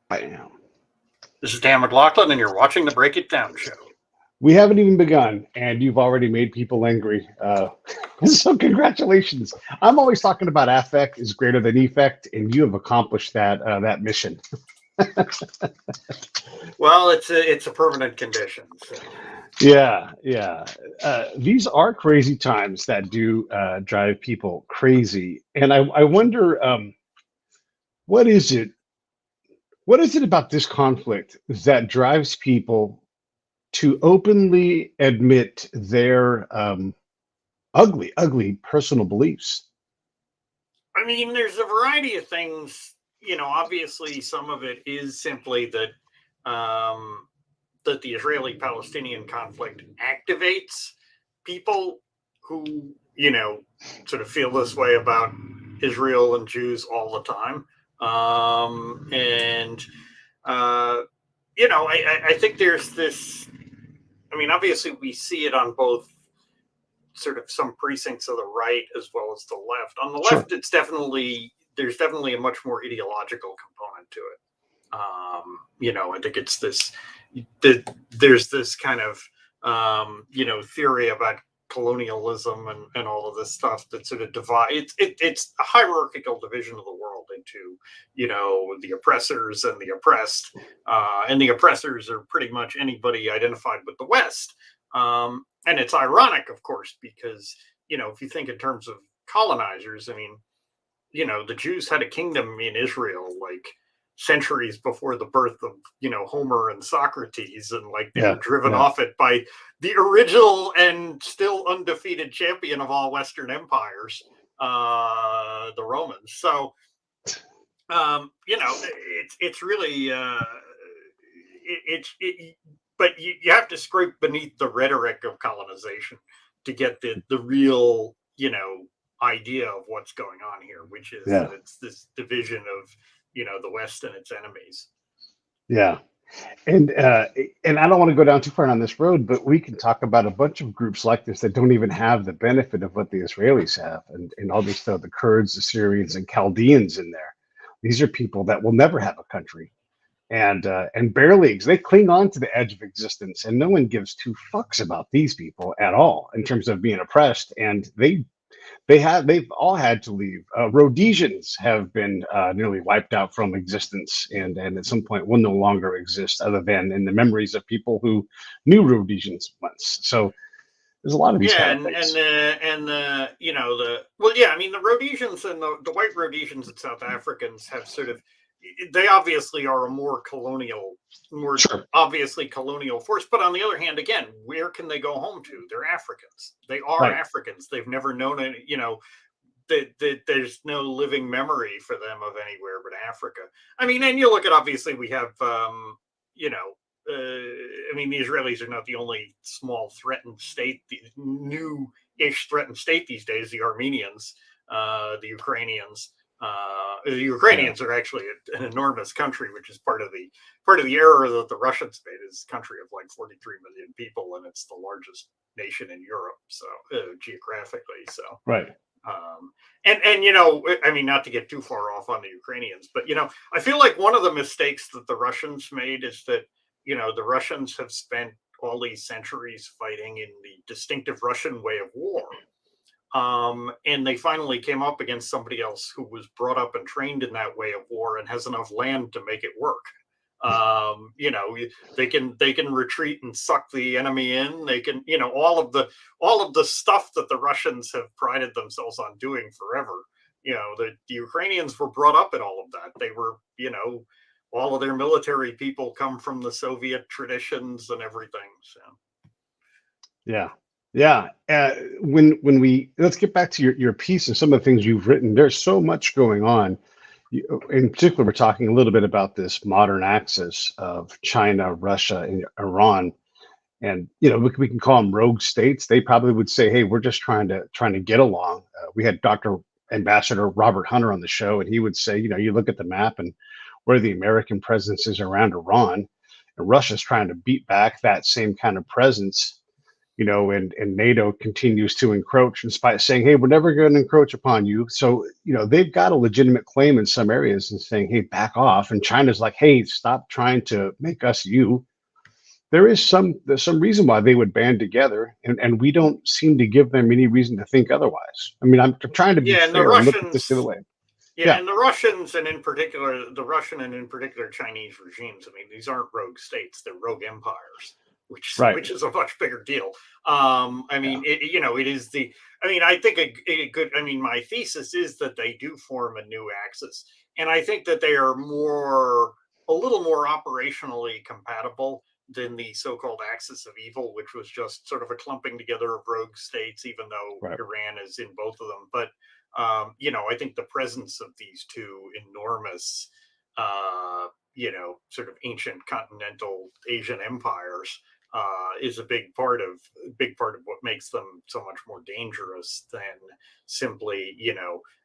Bam. This is Dan McLaughlin, and you're watching the Break It Down show. We haven't even begun, and you've already made people angry. So congratulations. I'm always talking about affect is greater than effect, and you have accomplished that mission. Well, it's a permanent condition. So. Yeah. These are crazy times that do drive people crazy, and I wonder what is it? What is it about this conflict that drives people to openly admit their ugly personal beliefs? I mean, there's a variety of things. Obviously, some of it is simply that that the Israeli-Palestinian conflict activates people who, sort of feel this way about Israel and Jews all the time. I think there's this. I mean, obviously, we see it on both sort of some precincts of the right as well as the left. On the left, Sure. there's definitely a much more ideological component to it. I think it's there's this kind of theory about colonialism and all of this stuff that sort of divides. It's a hierarchical division of the world into the oppressors and the oppressed, and the oppressors are pretty much anybody identified with the West. And it's ironic, of course, because if you think in terms of colonizers, I mean, the Jews had a kingdom in Israel like centuries before the birth of Homer and Socrates, and like they were driven off it by the original and still undefeated champion of all Western empires, the Romans. So it's really but you have to scrape beneath the rhetoric of colonization to get the real idea of what's going on here, which is that it's this division of the West and its enemies. Yeah. And I don't want to go down too far on this road, but we can talk about a bunch of groups like this that don't even have the benefit of what the Israelis have, and all this stuff, the Kurds, the Syrians, and Chaldeans in there. These are people that will never have a country, and barely they cling on to the edge of existence, and no one gives two fucks about these people at all in terms of being oppressed, and they've all had to leave. Rhodesians have been nearly wiped out from existence, and at some point will no longer exist, other than in the memories of people who knew Rhodesians once. So there's a lot of these kind of things. The Rhodesians and the white Rhodesians and South Africans have sort of. They obviously are a more obviously colonial force. But on the other hand, again, where can they go home to? They're Africans. They are Africans. They've never known any, there's no living memory for them of anywhere but Africa. I mean, and you look at, obviously, we have, the Israelis are not the only small threatened state, the new-ish threatened state these days, the Armenians, the Ukrainians. The Ukrainians are actually an enormous country, which is part of the error that the Russians made. Is a country of like 43 million people, and it's the largest nation in Europe, so geographically. So not to get too far off on the Ukrainians, but I feel like one of the mistakes that the Russians made is that the Russians have spent all these centuries fighting in the distinctive Russian way of war. And they finally came up against somebody else who was brought up and trained in that way of war and has enough land to make it work. They can retreat and suck the enemy in. They can, all of the stuff that the Russians have prided themselves on doing forever. The Ukrainians were brought up in all of that. They were, all of their military people come from the Soviet traditions and everything. So, yeah. When we let's get back to your piece and some of the things you've written. There's so much going on. In particular, we're talking a little bit about this modern axis of China, Russia, and Iran. And we can call them rogue states. They probably would say, "Hey, we're just trying to get along." We had Dr. Ambassador Robert Hunter on the show, and he would say, you look at the map and where the American presence is around Iran, and Russia's trying to beat back that same kind of presence. and NATO continues to encroach in spite of saying, hey, we're never going to encroach upon you. So, they've got a legitimate claim in some areas and saying, hey, back off. And China's like, hey, stop trying to make us you. There's some reason why they would band together, and we don't seem to give them any reason to think otherwise. I mean, I'm trying to be Yeah, and the fair and look at this the other Russians. way. Yeah, Yeah, and the Russians, and in particular, the Russian and in particular Chinese regimes. I mean, these aren't rogue states; they're rogue empires, right. which is a much bigger deal. I Yeah, mean, it is the. I mean, I think a good. I mean, my thesis is that they do form a new axis, and I think that they are a little more operationally compatible than the so-called axis of evil, which was just sort of a clumping together of rogue states, even though right. Iran is in both of them. But I think the presence of these two enormous, sort of ancient continental Asian empires is a big part of what makes them so much more dangerous than simply,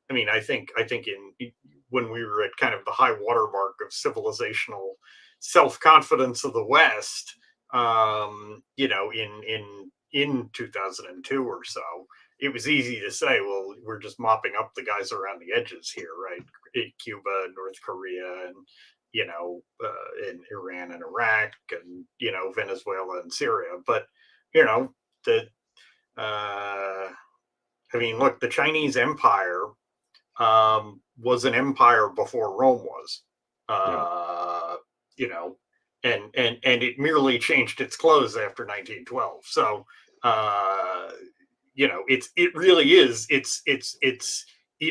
I mean, I think in when we were at kind of the high watermark of civilizational self-confidence of the West, in 2002 or so, it was easy to say, well, we're just mopping up the guys around the edges here, right? Cuba, North Korea, and in Iran and Iraq, and Venezuela and Syria. But the I mean, look, the Chinese Empire was an empire before Rome was. Yeah, Uh, you know, and it merely changed its clothes after 1912. So it really is it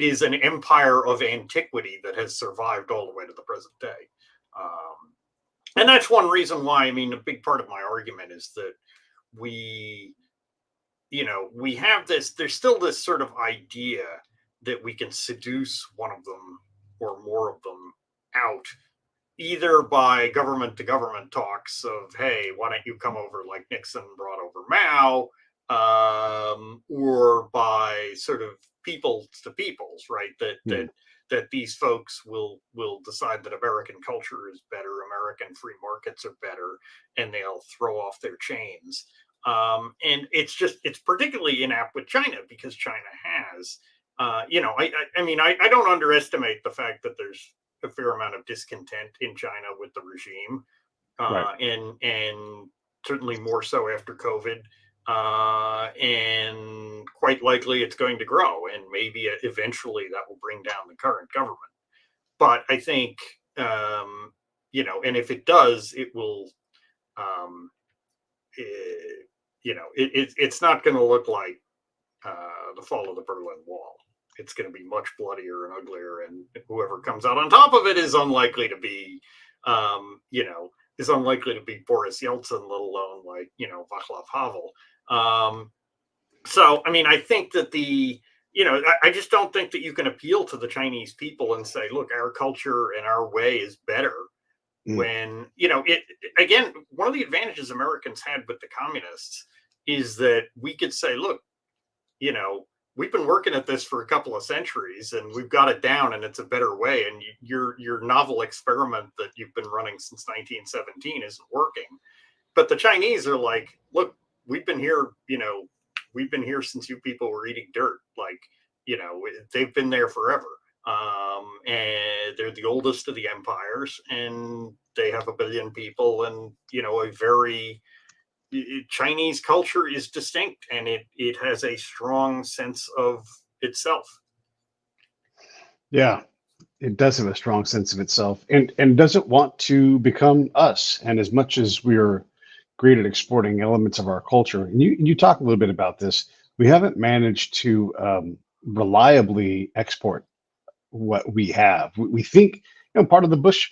is an empire of antiquity that has survived all the way to the present day. And that's one reason why, I mean, a big part of my argument is that we we have there's still this sort of idea that we can seduce one of them or more of them out, either by government to government talks of, hey, why don't you come over like Nixon brought over Mao, or by sort of peoples to peoples, right? hmm. That these folks will decide that American culture is better, American free markets are better, and they'll throw off their chains. And it's particularly inapt with China because China has, I mean, I don't underestimate the fact that there's a fair amount of discontent in China with the regime, Right. and certainly more so after COVID. And quite likely it's going to grow, and maybe eventually that will bring down the current government. But I think, and if it does, it will, um, it's not going to look like the fall of the Berlin Wall. It's going to be much bloodier and uglier, and whoever comes out on top of it is unlikely to be, is unlikely to be Boris Yeltsin, let alone like Václav Havel. So, I mean, I think that I just don't think that you can appeal to the Chinese people and say, look, our culture and our way is better. Mm. When it again, one of the advantages Americans had with the communists is that we could say, look, we've been working at this for a couple of centuries and we've got it down and it's a better way. And your novel experiment that you've been running since 1917 isn't working. But the Chinese are like, look, we've been here, since you people were eating dirt. Like, they've been there forever. And they're the oldest of the empires, and they have 1 billion people, and a very Chinese culture is distinct, and it has a strong sense of itself. Yeah, it does have a strong sense of itself, and doesn't want to become us. And as much as we're great at exporting elements of our culture, and you talk a little bit about this, we haven't managed to reliably export what we have. We think, part of the Bush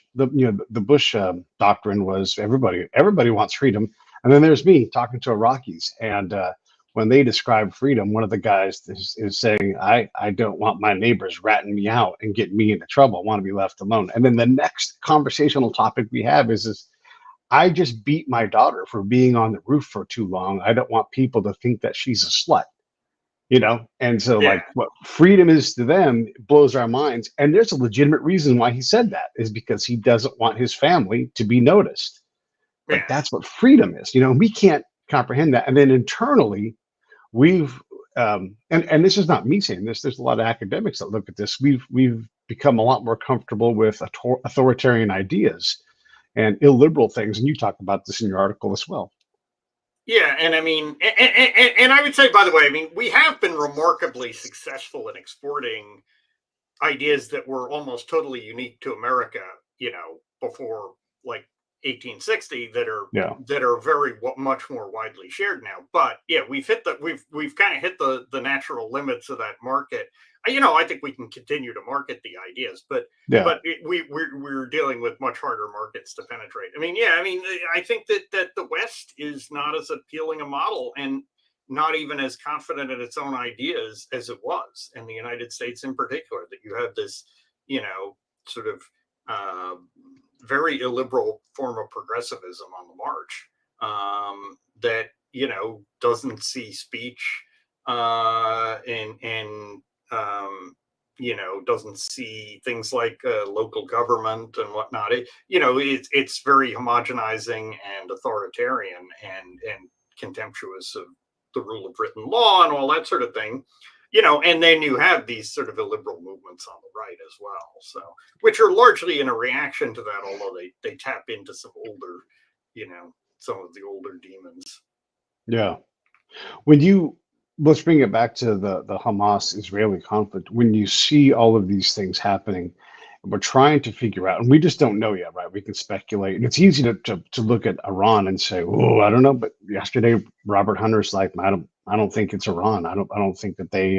doctrine was everybody wants freedom, and then there's me talking to Iraqis, and when they describe freedom, one of the guys is saying, I don't want my neighbors ratting me out and getting me into trouble. I want to be left alone. And then the next conversational topic we have is I just beat my daughter for being on the roof for too long. I don't want people to think that she's a slut. And so Yeah, like what freedom is to them blows our minds, and there's a legitimate reason why he said that, is because he doesn't want his family to be noticed. But yeah, that's what freedom is. We can't comprehend that. And then internally, we've and this is not me saying this. There's a lot of academics that look at this. We've become a lot more comfortable with authoritarian ideas and illiberal things, and you talk about this in your article as well. Yeah, and I mean, and I would say, by the way, I mean, we have been remarkably successful in exporting ideas that were almost totally unique to America, before like 1860, that Yeah. are very much more widely shared now. But yeah, we've kind of hit the natural limits of that market. I think we can continue to market the ideas, but Yeah. we're dealing with much harder markets to penetrate. I mean, yeah, I mean, I think that the West is not as appealing a model, and not even as confident in its own ideas as it was, and the United States in particular. That you have this, sort of very illiberal form of progressivism on the march, that doesn't see speech, and doesn't see things like local government and whatnot. It's very homogenizing and authoritarian, and contemptuous of the rule of written law and all that sort of thing. And then you have these sort of illiberal movements on the right as well, so which are largely in a reaction to that, although they tap into some older, some of the older demons. Yeah. Let's bring it back to the Hamas Israeli conflict. When you see all of these things happening, we're trying to figure out, and we just don't know yet, right? We can speculate, and it's easy to look at Iran and say, "Oh, I don't know." But yesterday, Robert Hunter's like, I don't think it's Iran. I don't think that they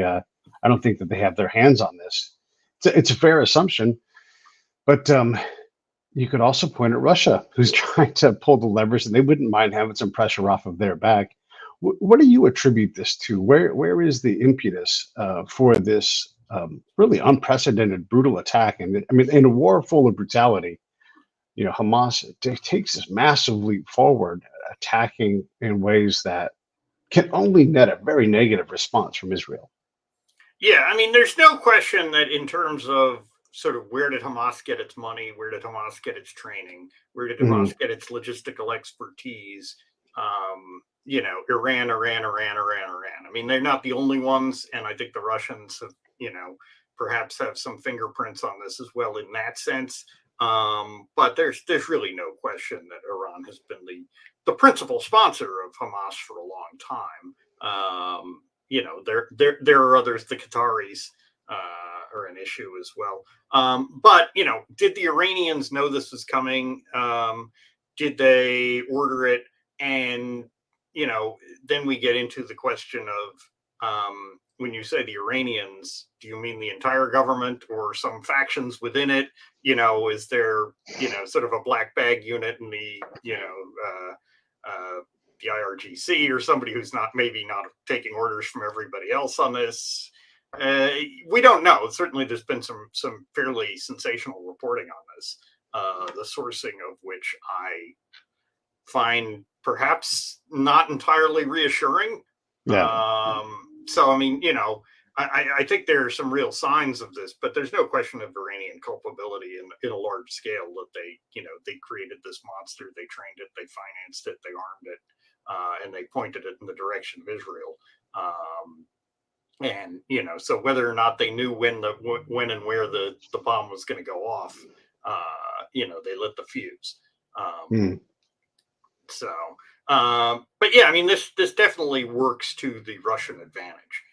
have their hands on this." It's a fair assumption, but you could also point at Russia, who's trying to pull the levers, and they wouldn't mind having some pressure off of their back. What do you attribute this to? Where is the impetus for this really unprecedented, brutal attack? And I mean, in a war full of brutality, Hamas takes this massive leap forward, attacking in ways that can only net a very negative response from Israel. Yeah, I mean, there's no question that in terms of sort of where did Hamas get its money, where did Hamas get its training, where did Hamas get its logistical expertise? Iran. I mean, they're not the only ones, and I think the Russians have, perhaps have some fingerprints on this as well in that sense. But there's really no question that Iran has been the principal sponsor of Hamas for a long time. There are others. The Qataris are an issue as well. But did the Iranians know this was coming? Did they order it? And then we get into the question of, when you say the Iranians, do you mean the entire government or some factions within it? Is there sort of a black bag unit in the the IRGC, or somebody who's maybe not taking orders from everybody else on this? We don't know. Certainly, there's been some fairly sensational reporting on this, the sourcing of which I find perhaps not entirely reassuring. Yeah. So I mean, I think there are some real signs of this, but there's no question of Iranian culpability in a large scale, that they created this monster, they trained it, they financed it, they armed it, and they pointed it in the direction of Israel. And so whether or not they knew when and where the bomb was going to go off, they lit the fuse. So, but yeah, I mean, this definitely works to the Russian advantage.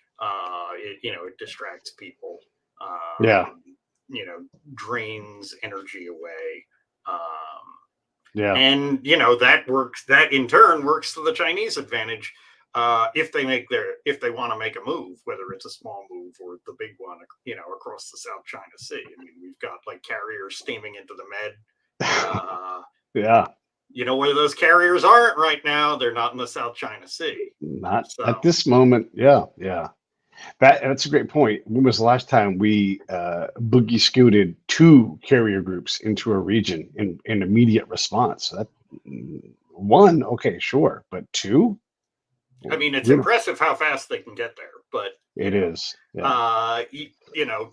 It distracts people. Yeah. Drains energy away. Yeah. And that works. That in turn works to the Chinese advantage. If they want to make a move, whether it's a small move or the big one, across the South China Sea. I mean, we've got like carriers steaming into the Med. Yeah. Where those carriers aren't right now, they're not in the South China Sea. Not at this moment. Yeah. Yeah. That's a great point. When was the last time we boogie scooted 2 carrier groups into a region in immediate response? One, okay, sure, but 2? I mean, it's impressive how fast they can get there, but it is. Yeah.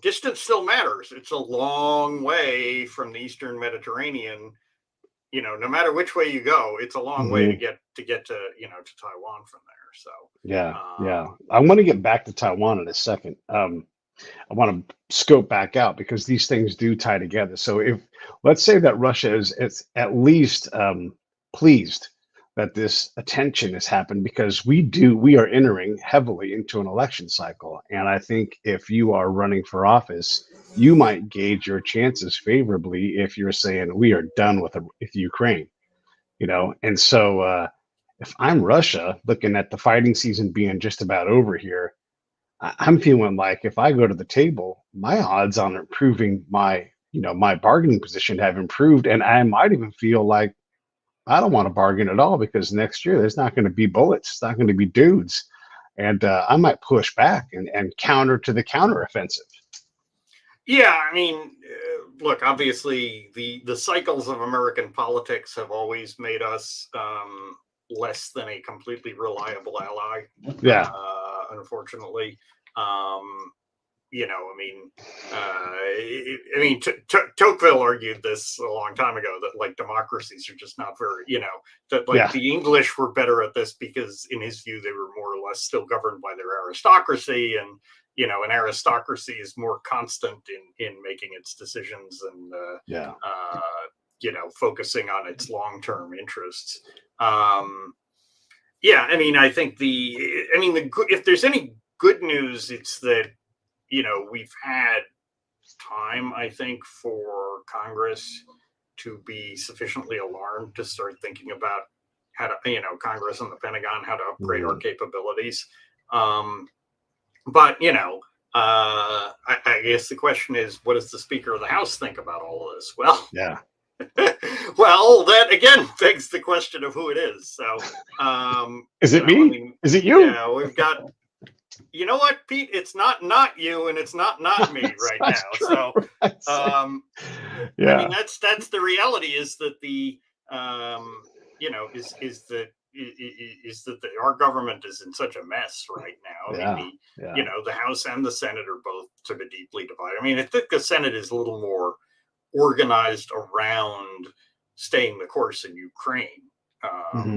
Distance still matters. It's a long way from the Eastern Mediterranean no matter which way you go, it's a long way to get to to Taiwan from there. So yeah. I want to get back to Taiwan in a second. I want to scope back out because these things do tie together. So if let's say that Russia is at least pleased that this attention has happened because we are entering heavily into an election cycle. And I think if you are running for office, you might gauge your chances favorably if you're saying we are done with Ukraine, And so if I'm Russia looking at the fighting season being just about over here, I'm feeling like if I go to the table, my odds on improving my bargaining position have improved. And I might even feel like I don't want to bargain at all because next year there's not going to be bullets, it's not going to be dudes. And I might push back and counter to the counteroffensive. Yeah, I mean, look, obviously the cycles of American politics have always made us less than a completely reliable ally. Yeah. Unfortunately, Tocqueville argued this a long time ago that like democracies are just not very, that like the English were better at this because in his view they were more or less still governed by their aristocracy, and an aristocracy is more constant in making its decisions and focusing on its long-term interests. I think if there's any good news, it's that we've had time, I think, for Congress to be sufficiently alarmed to start thinking about how to, Congress and the Pentagon, how to upgrade our capabilities. But I guess the question is, what does the Speaker of the House think about all of this? Well, well, that again begs the question of who it is. So, is it me? Is it you? Yeah, we've got. You know what, Pete? It's not you, and it's not me right now. So, that's the reality. Is that the is that our government is in such a mess right now. The House and the Senate are both sort of deeply divided. I mean, I think the Senate is a little more organized around staying the course in Ukraine.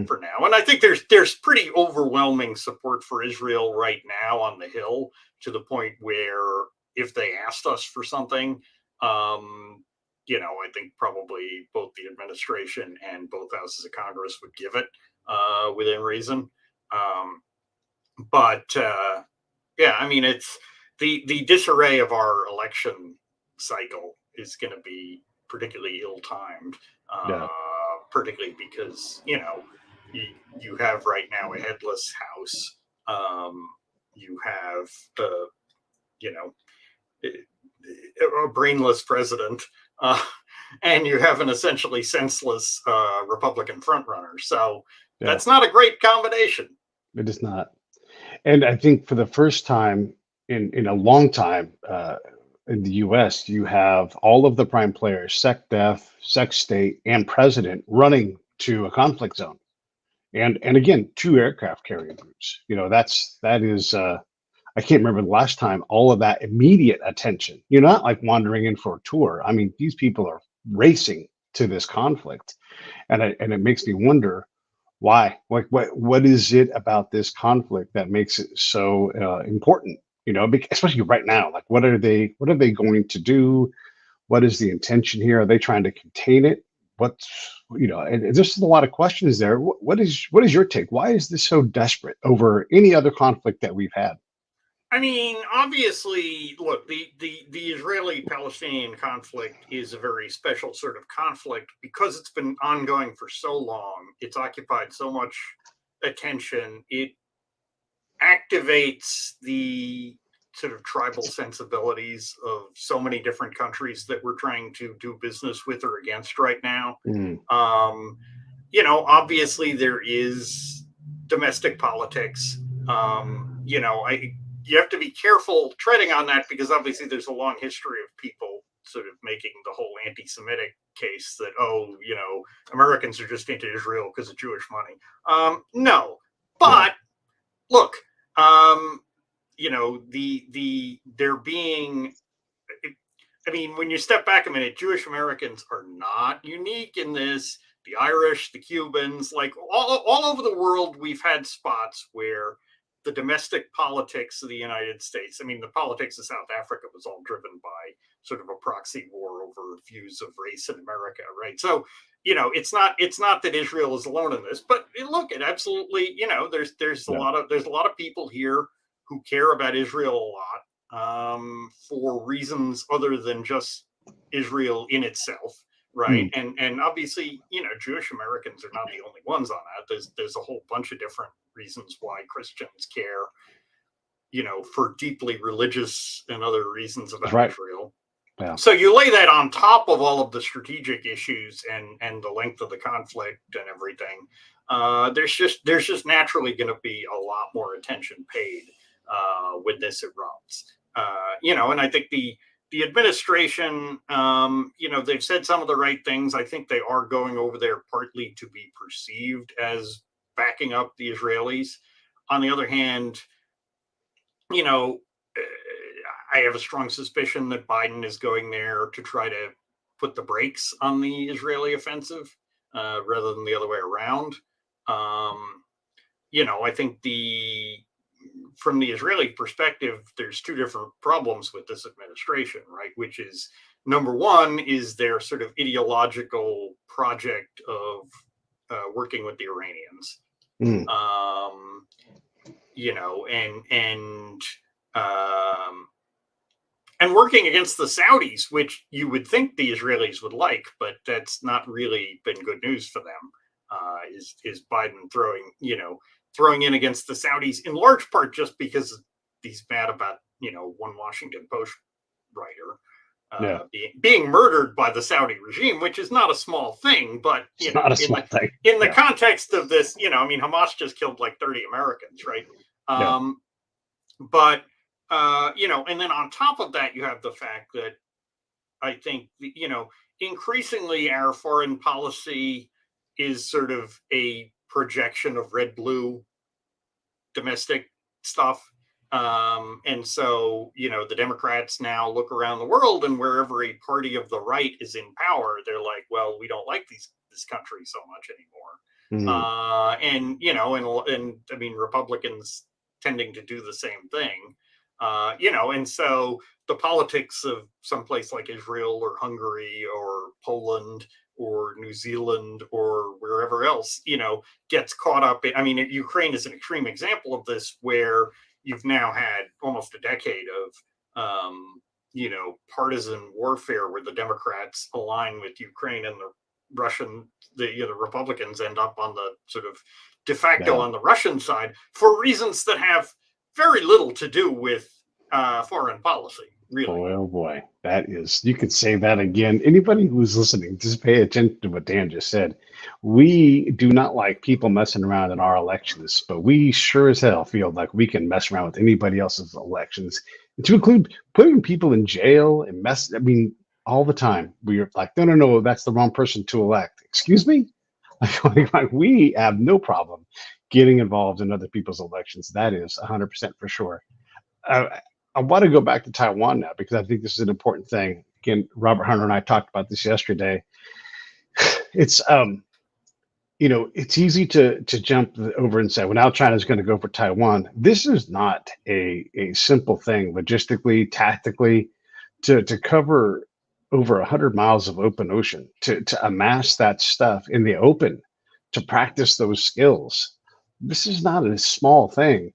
For now, and I think there's pretty overwhelming support for Israel right now on the Hill, to the point where if they asked us for something, I think probably both the administration and both houses of Congress would give it within reason. It's the disarray of our election cycle is going to be particularly ill-timed. Particularly because you have right now a headless House, you have a brainless president, and you have an essentially senseless Republican frontrunner. So that's not a great combination. It is not, and I think for the first time in a long time. In the U.S., you have all of the prime players, SecDef, SecState, and president running to a conflict zone, and again, 2 aircraft carrier groups. That is. I can't remember the last time all of that immediate attention. You're not like wandering in for a tour. I mean, these people are racing to this conflict, and it makes me wonder why. Like, what is it about this conflict that makes it so important? Especially right now, like what are they going to do? What is the intention here? Are they trying to contain it? And there's a lot of questions there. What is your take? Why is this so desperate over any other conflict that we've had? I mean, obviously, look, the Israeli-Palestinian conflict is a very special sort of conflict because it's been ongoing for so long. It's occupied so much attention. It activates the sort of tribal sensibilities of so many different countries that we're trying to do business with or against right now. Obviously there is domestic politics. You have to be careful treading on that because obviously there's a long history of people sort of making the whole anti-Semitic case that, Americans are just into Israel because of Jewish money. No, but look, there being, when you step back a minute, Jewish Americans are not unique in this. the Irish, the Cubans, like all over the world, we've had spots where the domestic politics of the United States, I mean, the politics of South Africa was all driven by sort of a proxy war over views of race in America, right? So, it's not that Israel is alone in this, but look, it absolutely, there's a lot of people here who care about Israel a lot for reasons other than just Israel in itself. Right. And obviously, Jewish Americans are not the only ones on that. There's a whole bunch of different reasons why Christians care, for deeply religious and other reasons about Israel. Yeah. So you lay that on top of all of the strategic issues and the length of the conflict and everything. There's just naturally going to be a lot more attention paid when this erupts. And I think the administration, they've said some of the right things. I think they are going over there partly to be perceived as backing up the Israelis. On the other hand, I have a strong suspicion that Biden is going there to try to put the brakes on the Israeli offensive rather than the other way around. I think from the Israeli perspective, there's two different problems with this administration, right? Which is, number one, is their sort of ideological project of working with the Iranians, and working against the Saudis, which you would think the Israelis would like, but that's not really been good news for them. Is Biden throwing in against the Saudis in large part just because he's mad about, one Washington Post writer being murdered by the Saudi regime, which is not a small thing, but in the context of this, Hamas just killed like 30 Americans, right? But and then on top of that, you have the fact that I think, increasingly our foreign policy is sort of a projection of red-blue domestic stuff. And so, the Democrats now look around the world, and wherever a party of the right is in power, they're like, well, we don't like this country so much anymore. And I mean, Republicans tending to do the same thing. And so the politics of someplace like Israel or Hungary or Poland or New Zealand or wherever else, gets caught up in, I mean, Ukraine is an extreme example of this, where you've now had almost a decade of, partisan warfare where the Democrats align with Ukraine and the Republicans end up on the sort of de facto on the Russian side for reasons that have very little to do with foreign policy, really. Boy, oh boy, you could say that again. Anybody who's listening, just pay attention to what Dan just said. We do not like people messing around in our elections, but we sure as hell feel like we can mess around with anybody else's elections, to include putting people in jail and all the time. We're like, no, that's the wrong person to elect. Excuse me? Like, we have no problem getting involved in other people's elections. That is 100% for sure. I want to go back to Taiwan now, because I think this is an important thing. Again, Robert Hunter and I talked about this yesterday. It's it's easy to jump over and say, well, now China's going to go for Taiwan. This is not a simple thing logistically, tactically, to cover over 100 miles of open ocean, to amass that stuff in the open, to practice those skills. This is not a small thing.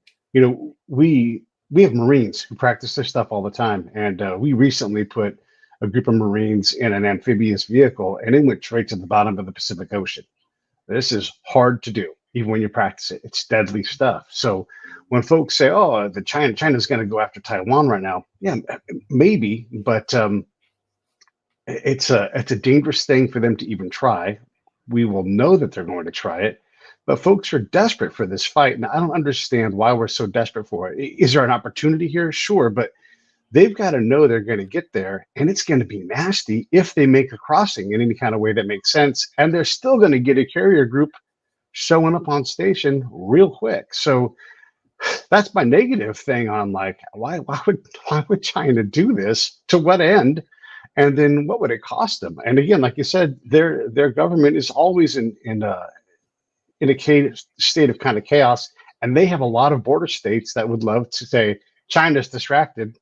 We have Marines who practice this stuff all the time. And we recently put a group of Marines in an amphibious vehicle, and it went straight to the bottom of the Pacific Ocean. This is hard to do, even when you practice it. It's deadly stuff. So when folks say, oh, China's going to go after Taiwan right now, yeah, maybe, but it's a dangerous thing for them to even try. We will know that they're going to try it. But folks are desperate for this fight, and I don't understand why we're so desperate for it. Is there an opportunity here? Sure, but they've got to know they're going to get there, and it's going to be nasty if they make a crossing in any kind of way that makes sense, and they're still going to get a carrier group showing up on station real quick. So that's my negative thing on, like, why would China do this? To what end? And then what would it cost them? And again, like you said, their government is always in a state of kind of chaos, and they have a lot of border states that would love to say China's distracted.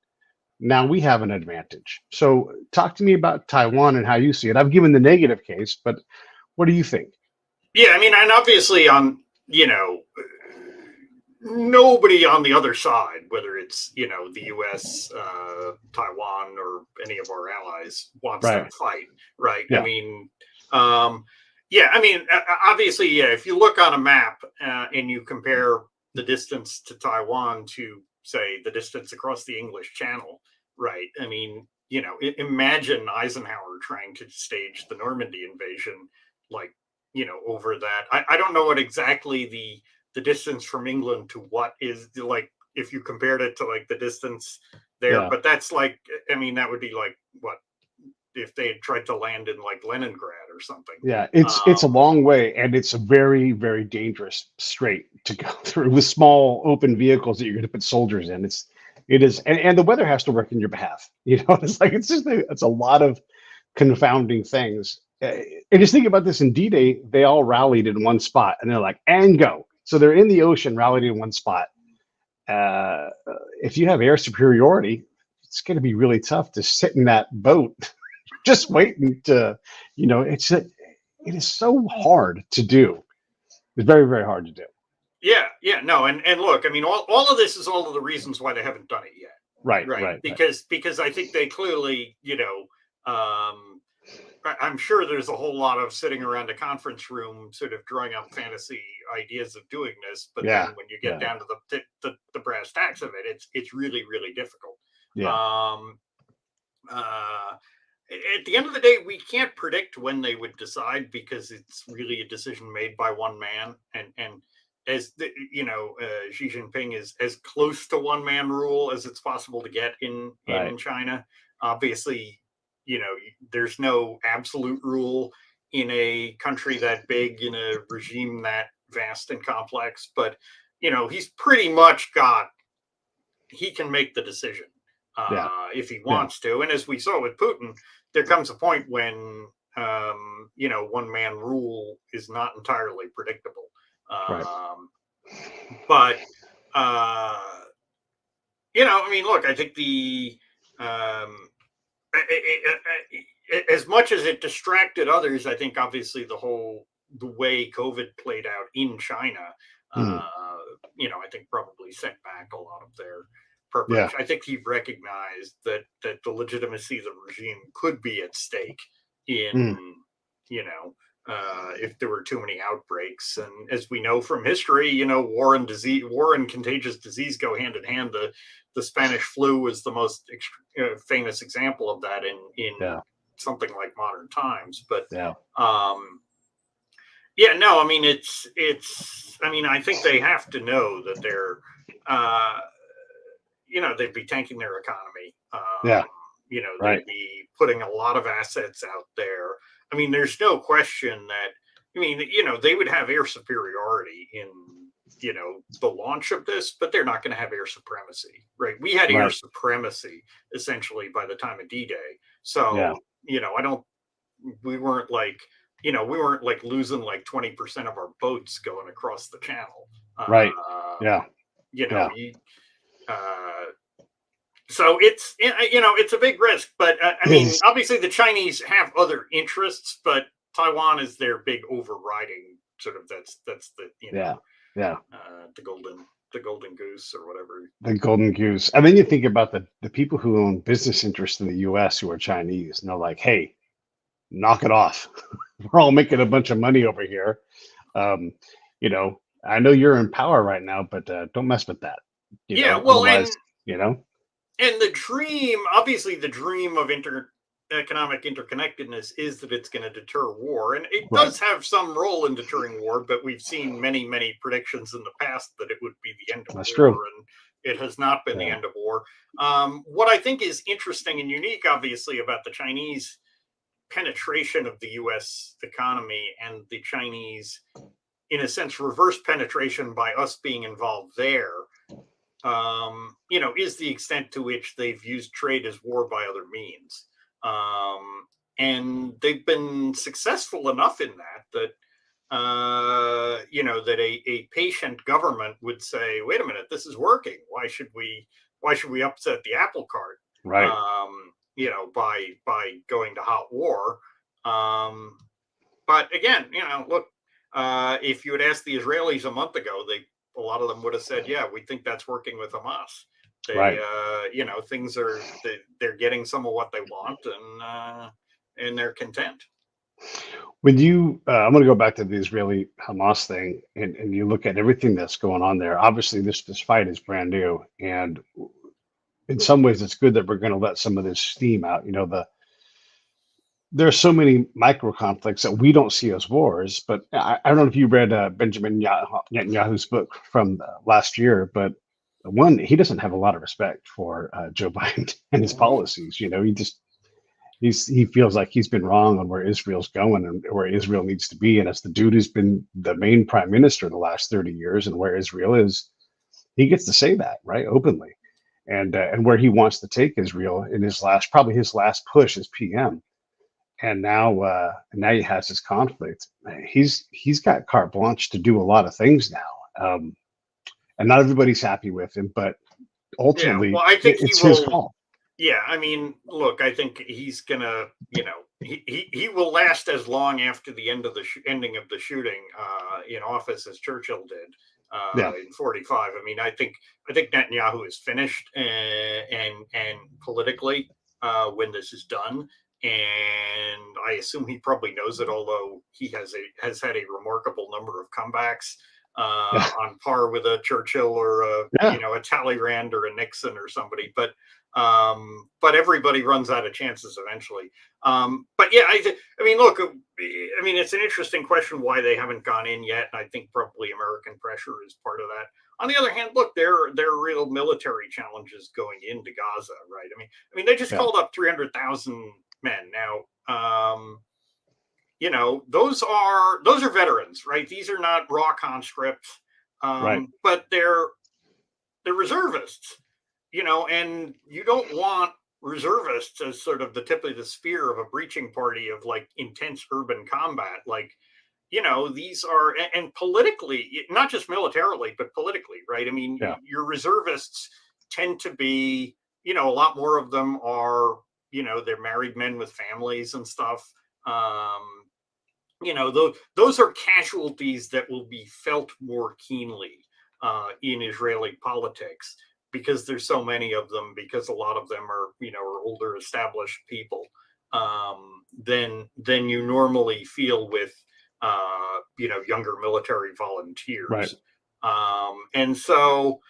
Now we have an advantage. So talk to me about Taiwan and how you see it. I've given the negative case, but what do you think? Yeah, I mean, and obviously nobody on the other side, whether it's the U.S., Taiwan, or any of our allies, wants Right. that fight, right? I Yeah. mean, yeah, I mean, obviously, yeah. If you look on a map and you compare the distance to Taiwan to, say, the distance across the English Channel, right? I mean, imagine Eisenhower trying to stage the Normandy invasion, like over that. I don't know what exactly the distance from England to what is like if you compared it to like the distance there, Yeah. but that's like, I mean, that would be like what if they had tried to land in like Leningrad or something. Yeah, it's a long way, and it's a very, very dangerous strait to go through with small open vehicles that you're going to put soldiers in. It is, and the weather has to work in your behalf. It's like it's a lot of confounding things. And just think about this: in D-Day, they all rallied in one spot, and they're like, "And go." So they're in the ocean, rallied in one spot. Uh, if you have air superiority, it's going to be really tough to sit in that boat just waiting to, it is so hard to do. It's very, very hard to do. Yeah, no, and look, I mean, all of this is all of the reasons why they haven't done it yet, Right, right? right, right. Because I think they clearly, I'm sure there's a whole lot of sitting around a conference room, sort of drawing up fantasy ideas of doing this, but Yeah, then when you get down to the brass tacks of it, it's really really difficult. yeah, Um, at the end of the day, we can't predict when they would decide because it's really a decision made by one man, and as Xi Jinping is as close to one man rule as it's possible to get in right, China. Obviously, there's no absolute rule in a country that big, in a regime that vast and complex, but he's pretty much he can make the decision yeah, if he yeah, wants to. And as we saw with Putin, there comes a point when one man rule is not entirely predictable. right. But I mean, look, I think um, as much as it distracted others, I think obviously the way COVID played out in China, Mm, I think probably set back a lot of their yeah, preparation. I think he recognized that the legitimacy of the regime could be at stake mm, in, if there were too many outbreaks. And as we know from history, war and contagious disease go hand in hand. The Spanish flu was the most famous example of that in yeah, something like modern times. But yeah, yeah, no, I mean I mean, I think they have to know that uh, they'd be tanking their economy. yeah, right, They'd be putting a lot of assets out there. I mean, there's no question that, I mean, they would have air superiority in, the launch of this, but they're not going to have air supremacy, right? We had air right, supremacy essentially by the time of D-Day. yeah, So, we weren't like, we weren't like losing like 20% of our boats going across the channel. right, yeah, You know, yeah. you, uh, so it's a big risk, but I It mean, is, obviously the Chinese have other interests, but Taiwan is their big overriding sort of, that's the, yeah, yeah. the golden goose or whatever. The golden goose. And then you think about the people who own business interests in the U.S. who are Chinese, and they're like, "Hey, knock it off. We're all making a bunch of money over here. Um, I know you're in power right now, but don't mess with that. Yeah, well, Otherwise, you know, and the dream, obviously, the dream of economic interconnectedness is that it's going to deter war, and it right? does have some role in deterring war. But we've seen many, many predictions in the past that it would be the end of That's war, true. and it has not been the Yeah, end of war. What I think is interesting and unique, obviously, about the Chinese penetration of the U.S. economy and the Chinese, in a sense, reverse penetration by us being involved there, is the extent to which they've used trade as war by other means. And they've been successful enough in that that a patient government would say, wait a minute, this is working. Why should we upset the apple cart? Right. By going to hot war. But again, look, if you had asked the Israelis a month ago, a lot of them would have said, yeah, we think that's working with Hamas. Right. Things they're getting some of what they want, and they're content. When I'm going to go back to the Israeli Hamas thing, and you look at everything that's going on there. Obviously, this fight is brand new, and in some ways, it's good that we're going to let some of this steam out. There are so many micro conflicts that we don't see as wars. But I don't know if you read Benjamin Netanyahu's book from last year, but one, he doesn't have a lot of respect for Joe Biden and his policies. He feels like he's been wrong on where Israel's going and where Israel needs to be. And as the dude who's been the main prime minister the last 30 years and where Israel is, he gets to say that, right, openly. And where he wants to take Israel in his last push as PM. And now he has this conflict. He's got carte blanche to do a lot of things now. And not everybody's happy with him, but ultimately, yeah, well, I think it's his call. Yeah, I mean, look, I think he's gonna, he will last as long after the ending of the shooting in office as Churchill did in 45. I mean, I think Netanyahu is finished and politically when this is done, and I assume he probably knows it. Although he has had a remarkable number of comebacks. On par with a Churchill or a Talleyrand or a Nixon or somebody, but everybody runs out of chances eventually. But yeah, I mean, look, I mean, it's an interesting question why they haven't gone in yet. And I think probably American pressure is part of that. On the other hand, look, there are real military challenges going into Gaza, right? I mean, they just called up 300,000 men now. Those are veterans, right? These are not raw conscripts, Right. but they're reservists, and you don't want reservists as sort of the tip of the spear of a breaching party of like intense urban combat. Like, these are, and politically, not just militarily, but politically, right? I mean, your reservists tend to be, a lot more of them are, they're married men with families and stuff. Those are casualties that will be felt more keenly in Israeli politics because there's so many of them, because a lot of them are older established people than you normally feel with younger military volunteers. Right. And so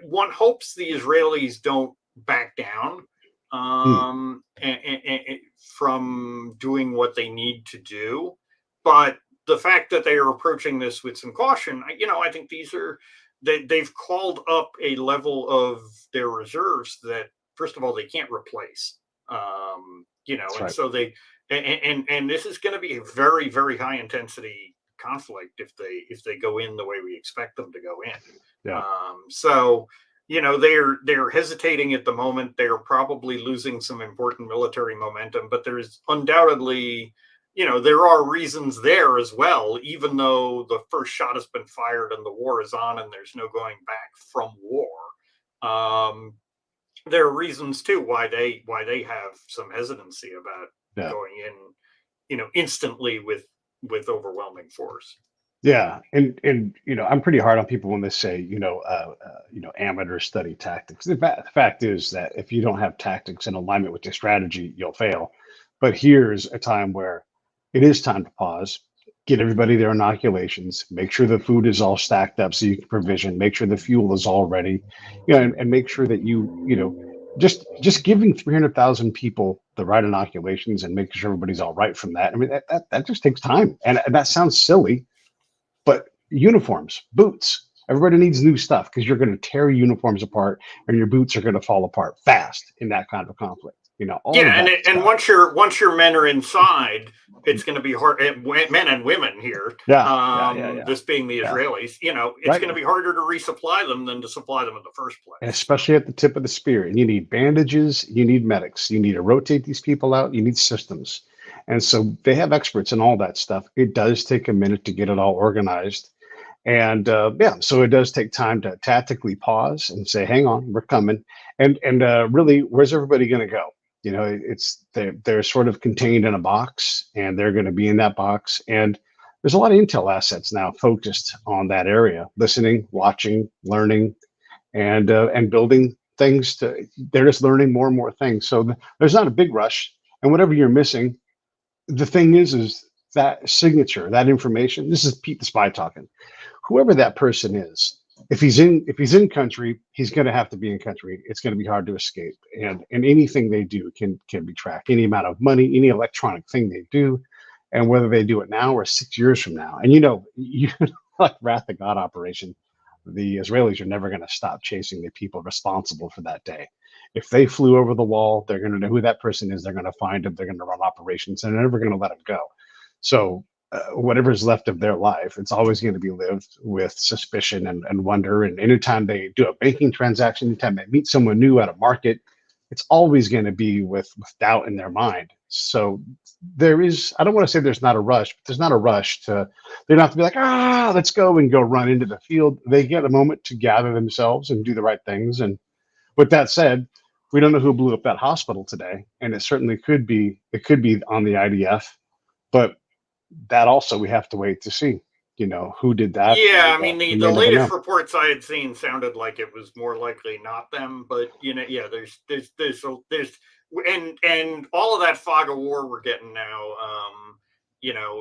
one hopes the Israelis don't back down and from doing what they need to do. But the fact that they are approaching this with some caution, I think they've called up a level of their reserves that, first of all, they can't replace. Right. And so and this is going to be a very, very high intensity conflict if they go in the way we expect them to go in. Yeah. So they're hesitating at the moment. They're probably losing some important military momentum, but there's undoubtedly, there are reasons there as well, even though the first shot has been fired and the war is on and there's no going back from war. There are reasons too why they have some hesitancy about going in, instantly with overwhelming force. Yeah, and I'm pretty hard on people when they say amateurs study tactics. The fact is that if you don't have tactics in alignment with your strategy, you'll fail. But here's a time where it is time to pause, get everybody their inoculations, make sure the food is all stacked up so you can provision, make sure the fuel is all ready, and make sure that just giving 300,000 people the right inoculations and making sure everybody's all right from that. I mean, that just takes time, and that sounds silly. But uniforms, boots, everybody needs new stuff because you're going to tear uniforms apart and your boots are going to fall apart fast in that kind of conflict. All of Yeah, that and stuff. once your men are inside, it's going to be hard. Men and women here, Yeah, this being the yeah. Israelis, it's Right. going to be harder to resupply them than to supply them in the first place. Especially at the tip of the spear. And you need bandages, you need medics, you need to rotate these people out, you need systems. And so they have experts in all that stuff. It does take a minute to get it all organized. And so it does take time to tactically pause and say, hang on, we're coming. And really, where's everybody going to go? It's they're sort of contained in a box, and they're going to be in that box. And there's a lot of intel assets now focused on that area, listening, watching, learning, and building things. They're just learning more and more things. So there's not a big rush. And whatever you're missing, the thing is that signature, that information. This is Pete the Spy talking. Whoever that person is, if he's in country, he's going to have to be in country. It's going to be hard to escape, and anything they do can be tracked. Any amount of money, any electronic thing they do, and whether they do it now or 6 years from now. And you like Wrath of God operation, the Israelis are never going to stop chasing the people responsible for that day. If they flew over the wall, they're going to know who that person is. They're going to find him. They're going to run operations, and they're never going to let him go. So whatever's left of their life, it's always going to be lived with suspicion and wonder. And anytime they do a banking transaction, anytime they meet someone new at a market, it's always going to be with doubt in their mind. So I don't want to say there's not a rush, but there's not a rush to, they don't have to be like, let's go and go run into the field. They get a moment to gather themselves and do the right things. And with that said, we don't know who blew up that hospital today. And it certainly it could be on the IDF, but that also we have to wait to see, who did that. Yeah, And I mean we the may never latest know. reports I had seen sounded like it was more likely not them, but yeah, there's and all of that fog of war we're getting now,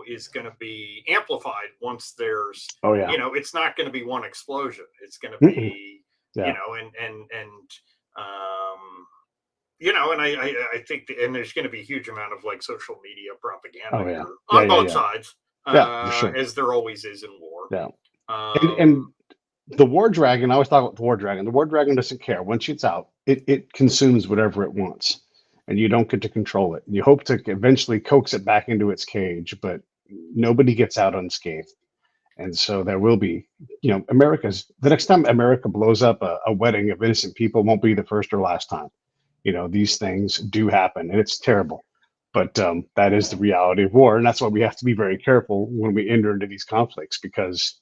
is going to be amplified once there's, Oh yeah. it's not going to be one explosion. It's going to Mm-mm. be, Yeah. um, and I think, and there's going to be a huge amount of like social media propaganda Oh yeah. here Yeah. on Yeah. both Yeah. sides, Yeah. For sure. as there always is in war. Yeah. And Um, the war dragon, I always talk about the war dragon. The war dragon doesn't care. Once it's out, it consumes whatever it wants, and you don't get to control it. You hope to eventually coax it back into its cage, but nobody gets out unscathed. And so there will be, the next time America blows up a wedding of innocent people won't be the first or last time. These things do happen, and it's terrible. But that is the reality of war, and that's why we have to be very careful when we enter into these conflicts, because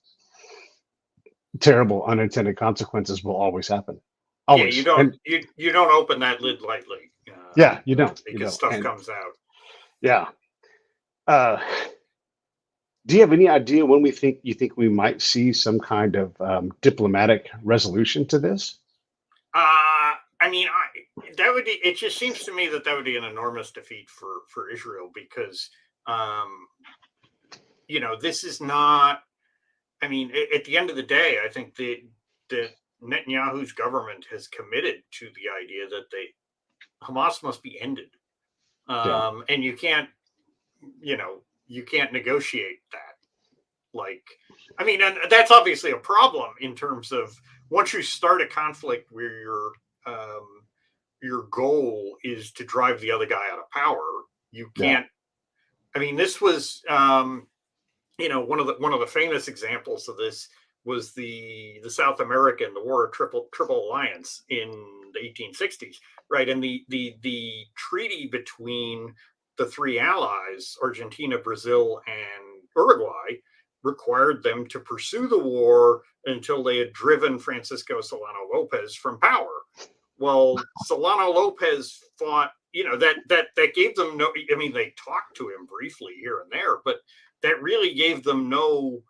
terrible unintended consequences will always happen, yeah, always. And you don't open that lid lightly, yeah, you don't, because stuff and comes out. yeah. Uh, do you have any idea when you think we might see some kind of diplomatic resolution to this? I mean, that would be. It just seems to me that would be an enormous defeat for Israel because, this is not. I mean, at the end of the day, I think that Netanyahu's government has committed to the idea that Hamas must be ended, Yeah, and you can't negotiate that. Like, I mean, and that's obviously a problem in terms of once you start a conflict where your goal is to drive the other guy out of power, you yeah, can't. I mean, this was one of the famous examples of this was the South American, the War of Triple Alliance in the 1860s, right? And the treaty between the three allies, Argentina, Brazil, and Uruguay, required them to pursue the war until they had driven Francisco Solano Lopez from power. Well, Solano Lopez fought, that gave them no. I mean, they talked to him briefly here and there, but that really gave them no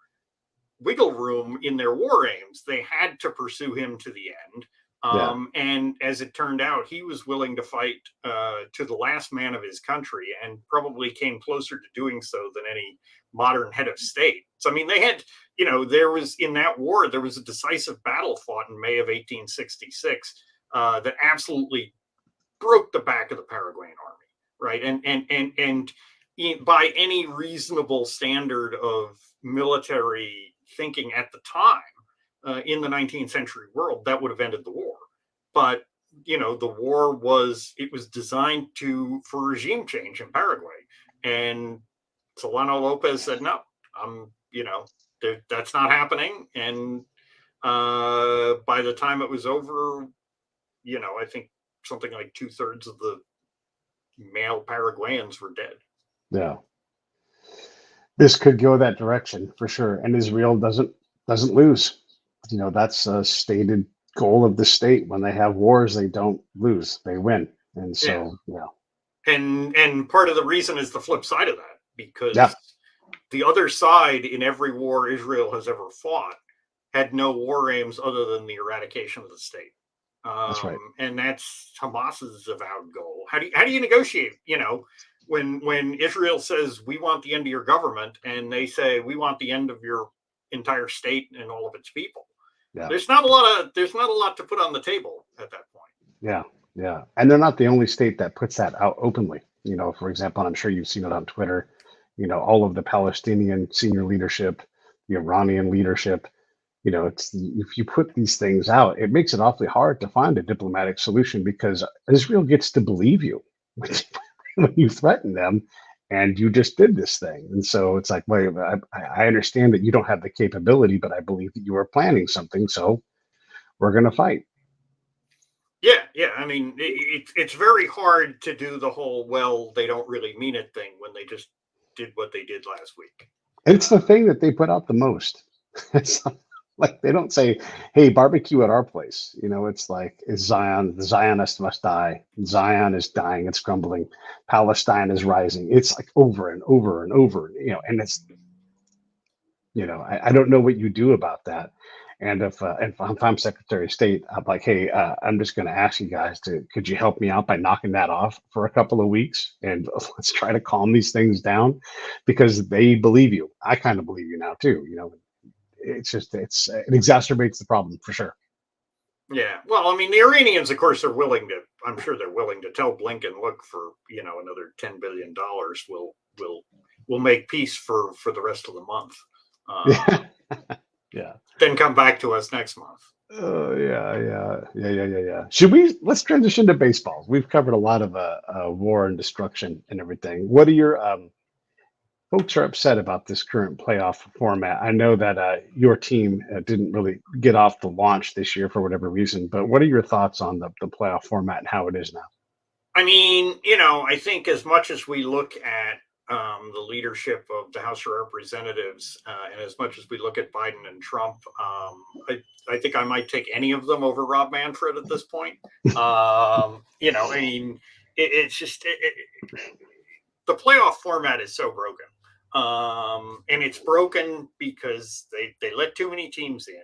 wiggle room in their war aims. They had to pursue him to the end. yeah, And as it turned out, he was willing to fight to the last man of his country, and probably came closer to doing so than any modern head of state. So, I mean, they had, there was in that war, there was a decisive battle fought in May of 1866 that absolutely broke the back of the Paraguayan army, right? And by any reasonable standard of military thinking at the time, in the 19th century world, that would have ended the war. But the war was designed for regime change in Paraguay, and Solano Lopez said no. That's not happening. And by the time it was over, I think something like 2/3 of the male Paraguayans were dead. Yeah. This could go that direction for sure. And Israel doesn't lose. That's a stated goal of the state. When they have wars, they don't lose, they win. And so, yeah. And part of the reason is the flip side of that, because Yeah. the other side in every war Israel has ever fought had no war aims other than the eradication of the state. That's right. And that's Hamas's avowed goal. How do you negotiate? When Israel says we want the end of your government, and they say we want the end of your entire state and all of its people. Yeah. There's not a lot to put on the table at that point. Yeah. Yeah. And they're not the only state that puts that out openly. For example, I'm sure you've seen it on Twitter, all of the Palestinian senior leadership, the Iranian leadership, if you put these things out, it makes it awfully hard to find a diplomatic solution, because Israel gets to believe you when you threaten them, and you just did this thing. And so it's like, wait, I understand that you don't have the capability, but I believe that you are planning something, so we're going to fight. Yeah. I mean, it's very hard to do the whole, well, they don't really mean it thing when they just did what they did last week. It's the thing that they put out the most. It's like they don't say, hey, barbecue at our place. It's like, it's Zion, the Zionists must die. Zion is dying, it's crumbling. Palestine is rising. It's like over and over and over, and it's, I don't know what you do about that. And if I'm Secretary of State, I'm like, hey, I'm just going to ask you guys could you help me out by knocking that off for a couple of weeks, and let's try to calm these things down, because they believe you. I kind of believe you now too. It exacerbates the problem for sure. Yeah. Well, I mean, the Iranians, of course, I'm sure they're willing to tell Blinken, look, for, another $10 billion, we'll make peace for the rest of the month. Yeah. Then come back to us next month. Yeah. Let's transition to baseball. We've covered a lot of war and destruction and everything. What are your folks are upset about this current playoff format? I know that your team didn't really get off the launch this year for whatever reason, but what are your thoughts on the playoff format and how it is now? I mean, I think as much as we look at the leadership of the House of Representatives, and as much as we look at Biden and Trump, I think I might take any of them over Rob Manfred at this point. I mean, it's just the playoff format is so broken. And it's broken because they let too many teams in,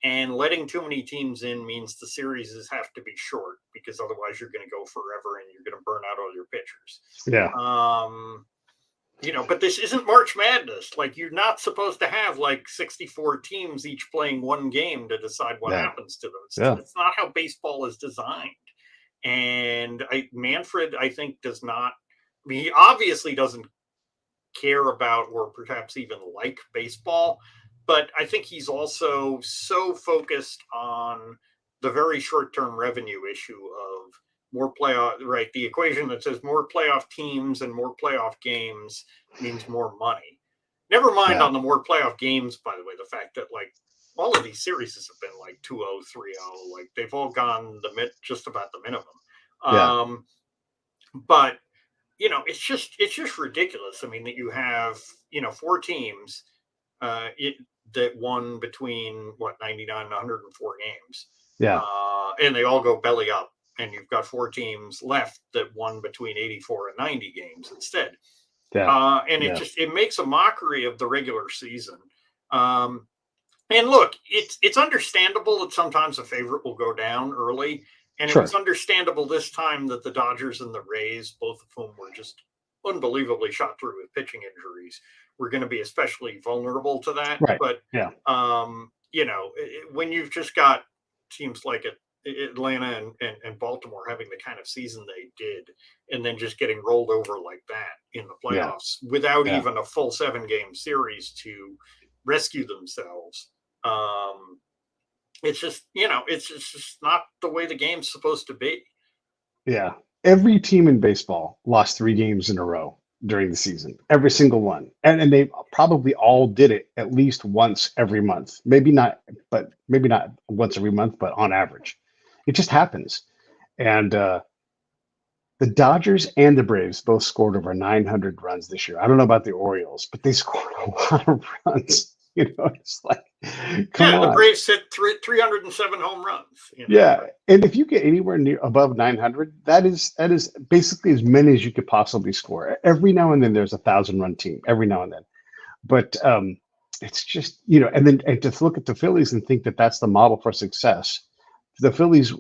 and letting too many teams in means the series have to be short, because otherwise you're going to go forever and you're going to burn out all your pitchers. Yeah. But this isn't March Madness. Like, you're not supposed to have like 64 teams each playing one game to decide what happens to them. It's not how baseball is designed. And Manfred, I think, he obviously doesn't care about or perhaps even like baseball, but I think he's also so focused on the very short-term revenue issue of more playoff, right? The equation that says more playoff teams and more playoff games means more money. Never mind on the more playoff games, by the way, the fact that like all of these series have been like 2-0, 3-0, like they've all gone just about the minimum. But it's just ridiculous. I mean, that you have, 4 teams that won between 99 and 104 games. Yeah. And they all go belly up, and you've got 4 teams left that won between 84 and 90 games instead. Yeah. And it makes a mockery of the regular season. And look, it's understandable that sometimes a favorite will go down early. And it was understandable this time that the Dodgers and the Rays, both of whom were just unbelievably shot through with pitching injuries, were going to be especially vulnerable to that. Right. But, when you've just got teams like Atlanta and Baltimore having the kind of season they did, and then just getting rolled over like that in the playoffs without even a full 7-game series to rescue themselves, it's just, it's just not the way the game's supposed to be. Yeah. Every team in baseball lost 3 games in a row during the season. Every single one. And they probably all did it at least once every month. Maybe not once every month, but on average. It just happens. And the Dodgers and the Braves both scored over 900 runs this year. I don't know about the Orioles, but they scored a lot of runs. It's like, come Yeah, the on. Braves hit 307 home runs. Yeah, and if you get anywhere near above 900, that is basically as many as you could possibly score. Every now and then there's a 1,000 run team. Every now and then, but it's just and to look at the Phillies and think that that's the model for success. The Phillies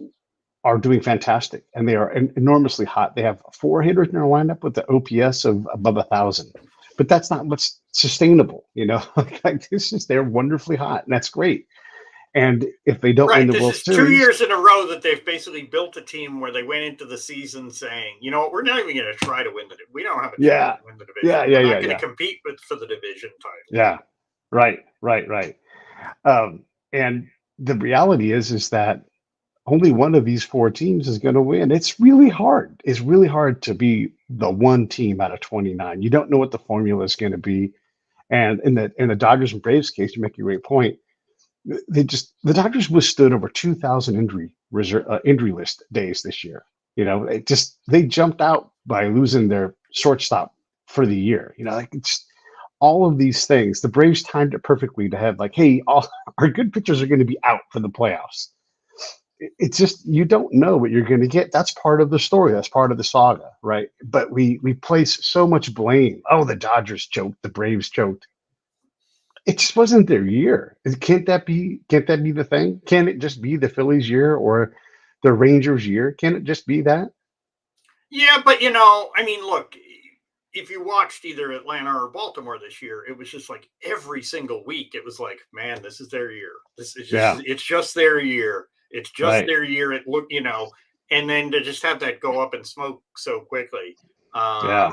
are doing fantastic, and they are enormously hot. They have 4 hitters in their lineup with the OPS of above 1,000, but that's not what's sustainable. Like this is they're wonderfully hot, and that's great. And if they don't win Right. the This World is 2 years Series, in a row that they've basically built a team where they went into the season saying, you know what, we're not even going to try to win we don't have a chance yeah, to win the division. yeah, yeah, We're yeah, not going yeah, to compete for the division title. yeah. Right, right, right. And the reality is that only one of these 4 teams is going to win. It's really hard. It's really hard to be the one team out of 29. You don't know what the formula is going to be. And in the Dodgers and Braves case, you make a great point. The Dodgers withstood over 2,000 injury list days this year. They jumped out by losing their shortstop for the year. Like it's all of these things. The Braves timed it perfectly to have like, hey, all our good pitchers are going to be out for the playoffs. It's just you don't know what you're going to get. That's part of the story. That's part of the saga, right? But we place so much blame. Oh, the Dodgers choked, the Braves choked. It just wasn't their year. Can't that be the thing? Can it just be the Phillies year or the Rangers year? Can it just be that? Yeah, but I mean, look, if you watched either Atlanta or Baltimore this year, it was just like every single week, it was like, man, this is their year. This is Yeah, it's just their year. It's just right. their year. And then to just have that go up in smoke so quickly. Yeah.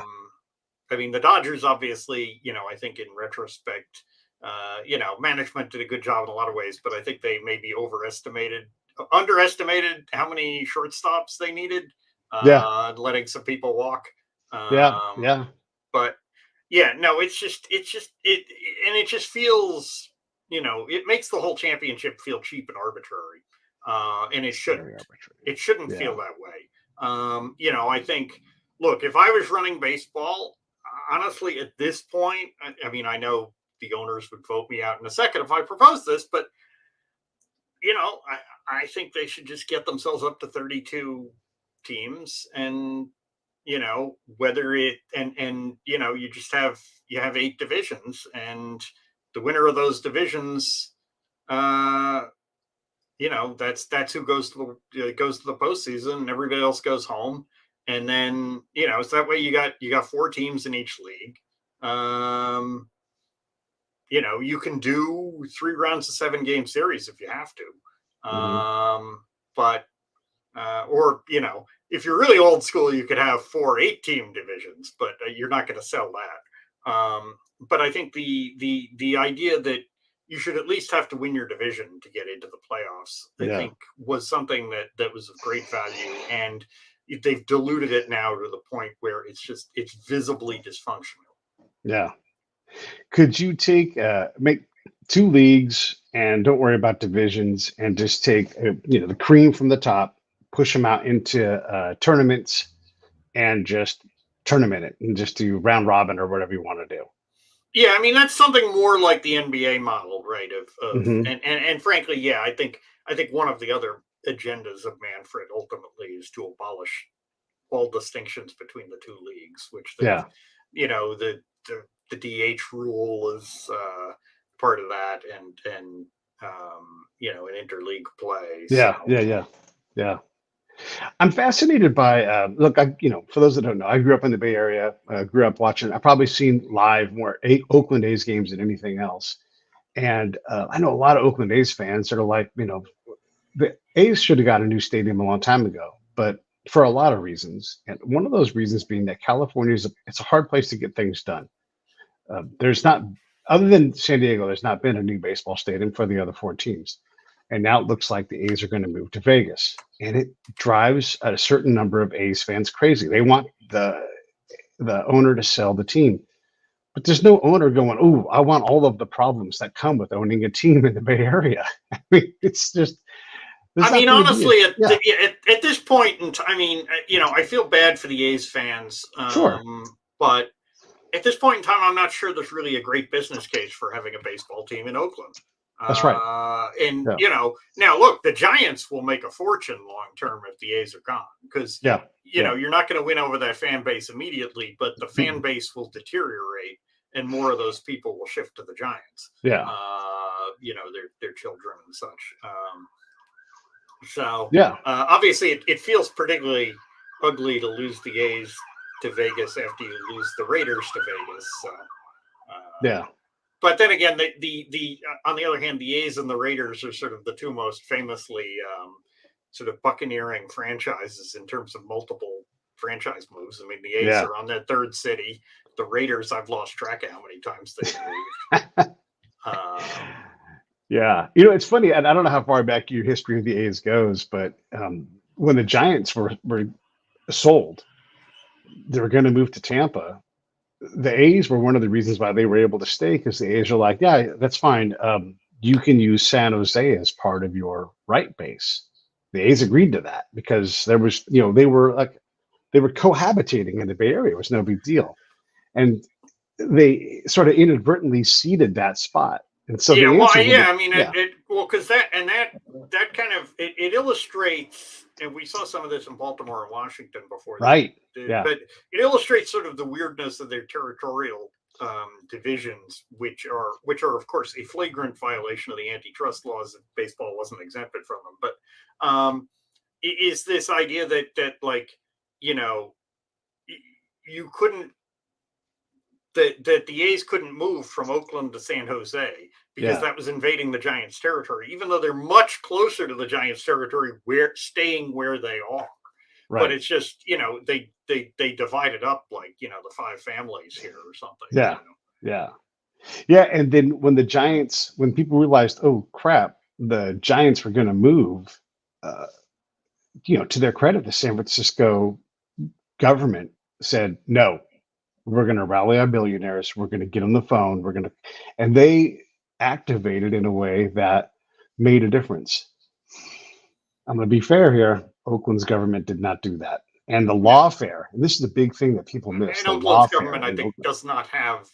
I mean, the Dodgers, obviously, I think in retrospect, management did a good job in a lot of ways, but I think they maybe underestimated how many shortstops they needed, Yeah. letting some people walk. Yeah. Um, Yeah. but yeah, no, and it just feels, it makes the whole championship feel cheap and arbitrary. And it Very shouldn't. arbitrary. It shouldn't Yeah. feel that way. I think, look, if I was running baseball, honestly, at this point, I mean, I know the owners would vote me out in a second if I proposed this, but I think they should just get themselves up to 32 teams, and whether it and you have 8 divisions, and the winner of those divisions, uh that's who goes to the postseason, and everybody else goes home. And then so that way you got 4 teams in each league. You can do 3 rounds of 7 game series if you have to. Hmm. But or if you're really old school, you could have 4 8-team divisions, but you're not going to sell that. But I think the idea that you should at least have to win your division to get into the playoffs, I Yeah. think, was something that was of great value, and they've diluted it now to the point where it's visibly dysfunctional. Yeah. Could you make 2 leagues and don't worry about divisions and just take the cream from the top, push them out into tournaments and just tournament it and just do round robin or whatever you want to do. Yeah, I mean, that's something more like the NBA model, right? Of Hmm. and frankly, yeah, I think one of the other agendas of Manfred ultimately is to abolish all distinctions between the 2 leagues, which they've, Yeah. the DH rule is part of that, and an interleague play. Yeah. So Yeah. Yeah. Yeah. I'm fascinated by look. For those that don't know, I grew up in the Bay Area. Grew up watching. I've probably seen live more Oakland A's games than anything else. And I know a lot of Oakland A's fans that are like, the A's should have got a new stadium a long time ago, but for a lot of reasons. And one of those reasons being that California it's a hard place to get things done. There's not, other than San Diego, there's not been a new baseball stadium for the other 4 teams. And now it looks like the A's are going to move to Vegas, and it drives a certain number of A's fans crazy. They want the owner to sell the team, but there's no owner going, "Oh, I want all of the problems that come with owning a team in the Bay Area." I mean, it's just. I mean, honestly, Yeah. at this point in time, I mean, I feel bad for the A's fans, Sure. but at this point in time, I'm not sure there's really a great business case for having a baseball team in Oakland. That's right. And Yeah. now look, the Giants will make a fortune long term if the A's are gone, because Yeah. you're not going to win over that fan base immediately, but the fan base will deteriorate, and more of those people will shift to the Giants. Yeah. Their children and such. So Yeah. obviously, it feels particularly ugly to lose the A's to Vegas after you lose the Raiders to Vegas. So, Yeah. But then again, the on the other hand, the A's and the Raiders are sort of the two most famously sort of buccaneering franchises in terms of multiple franchise moves. I mean, the A's are on their third city. The Raiders, I've lost track of how many times they've moved. Yeah. You know, it's funny, and I don't know how far back your history of the A's goes, but when the Giants were sold, they were going to move to Tampa. The A's were one of the reasons why they were able to stay, because the A's are like, yeah, that's fine. You can use San Jose as part of your right base. The A's agreed to that because there was, they were cohabitating in the Bay Area. It was no big deal. And they sort of inadvertently ceded that spot. And so because that kind of it illustrates, and we saw some of this in Baltimore and Washington before, right? But it illustrates sort of the weirdness of their territorial divisions, which are of course a flagrant violation of the antitrust laws. If baseball wasn't exempted from them, but is this idea that like you couldn't. That the A's couldn't move from Oakland to San Jose because that was invading the Giants' territory, even though they're much closer to the Giants' territory, staying where they are. Right. But it's just they divided up like the 5 families here or something. Yeah. And then when people realized, oh crap, the Giants were going to move, to their credit, the San Francisco government said no. We're going to rally our billionaires. We're going to get on the phone. And they activated in a way that made a difference. I'm going to be fair here. Oakland's government did not do that. And the lawfare, and this is the big thing that people miss. And Oakland's government, I think, does not have,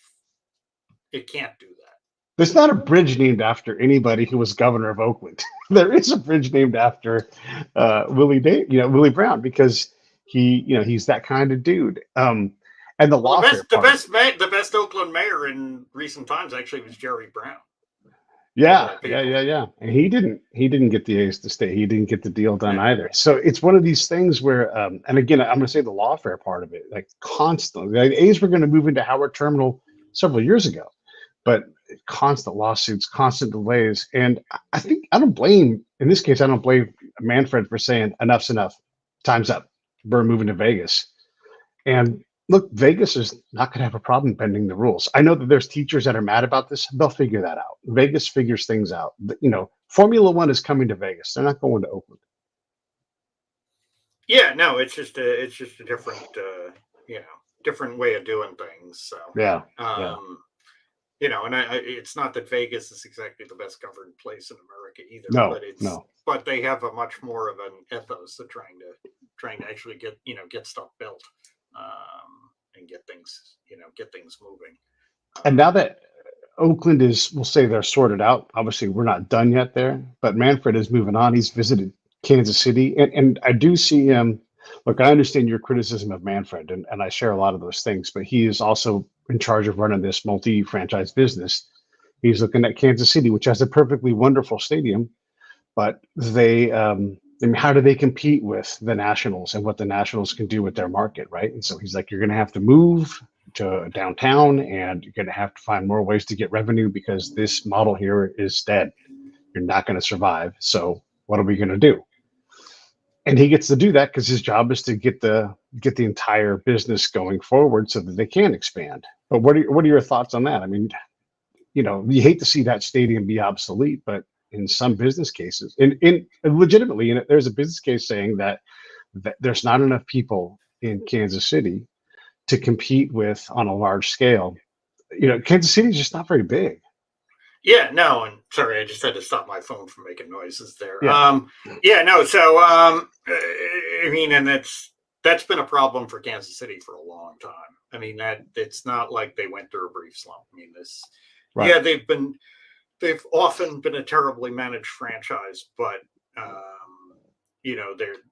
it can't do that. There's not a bridge named after anybody who was governor of Oakland. There is a bridge named after Willie Brown, because he's that kind of dude. And the best Oakland mayor in recent times actually was Jerry Brown. Yeah. And he didn't get the A's to stay. He didn't get the deal done either. So it's one of these things where, and again, I'm going to say the lawfare part of it, like constantly. The A's were going to move into Howard Terminal several years ago, but constant lawsuits, constant delays. And I think I don't blame Manfred for saying enough's enough, time's up, we're moving to Vegas. And look, Vegas is not going to have a problem bending the rules. I know that there's teachers that are mad about this. They'll figure that out. Vegas figures things out. Formula One is coming to Vegas. They're not going to Oakland. Yeah, no, it's just a different, different way of doing things. So and it's not that Vegas is exactly the best governed place in America either. But they have a much more of an ethos of trying to actually get stuff built. And get things moving. And now that Oakland we'll say they're sorted out. Obviously, we're not done yet there, but Manfred is moving on. He's visited Kansas City, and I do see him. Look, I understand your criticism of Manfred, and I share a lot of those things, but he is also in charge of running this multi-franchise business. He's looking at Kansas City, which has a perfectly wonderful stadium, but they how do they compete with the Nationals and what the Nationals can do with their market, right? And so he's like, you're going to have to move to downtown, and you're going to have to find more ways to get revenue, because this model here is dead. You're not going to survive. So what are we going to do? And he gets to do that because his job is to get the entire business going forward so that they can expand. But what are your thoughts on that? I mean, you hate to see that stadium be obsolete, but in some business cases. In legitimately, there's a business case saying that there's not enough people in Kansas City to compete with on a large scale. Kansas City is just not very big. Yeah, no, and sorry, I just had to stop my phone from making noises there. Yeah. Yeah, no, so I mean, and that's been a problem for Kansas City for a long time. I mean, that it's not like they went through a brief slump. I mean, Right. yeah, they've often been a terribly managed franchise, but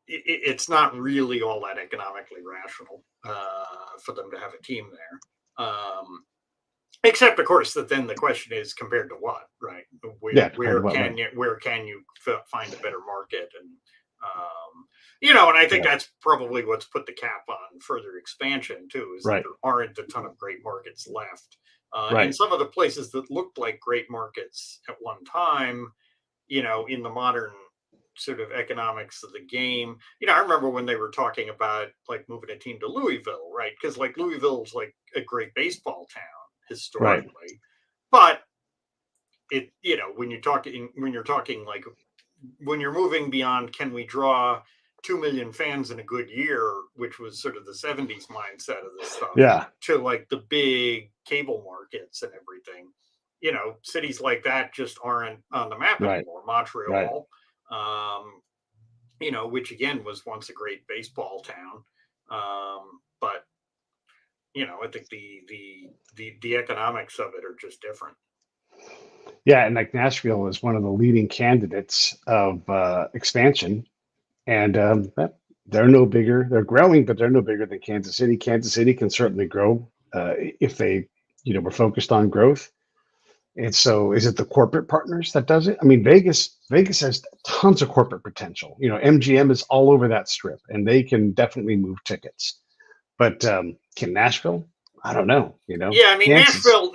it's not really all that economically rational for them to have a team there. Except, of course, that then the question is compared to what, right? Where can you find a better market? And and I think that's probably what's put the cap on further expansion too, is that there aren't a ton of great markets left. And some of the places that looked like great markets at one time, in the modern sort of economics of the game. I remember when they were talking about like moving a team to Louisville, right? Because like Louisville's like a great baseball town historically, but when you're talking like when you're moving beyond, can we draw 2 million fans in a good year, which was sort of the 70s mindset of this stuff, to like the big cable markets and everything, cities like that just aren't on the map anymore. Montreal, which again was once a great baseball town, but I think the economics of it are just different. Yeah, and like Nashville is one of the leading candidates of expansion, and they're no bigger. They're growing, but they're no bigger than Kansas City. Kansas City can certainly grow if they, were focused on growth. And so, is it the corporate partners that does it? I mean, Vegas has tons of corporate potential. MGM is all over that strip, and they can definitely move tickets. But can Nashville? I don't know. Yeah, I mean, Nashville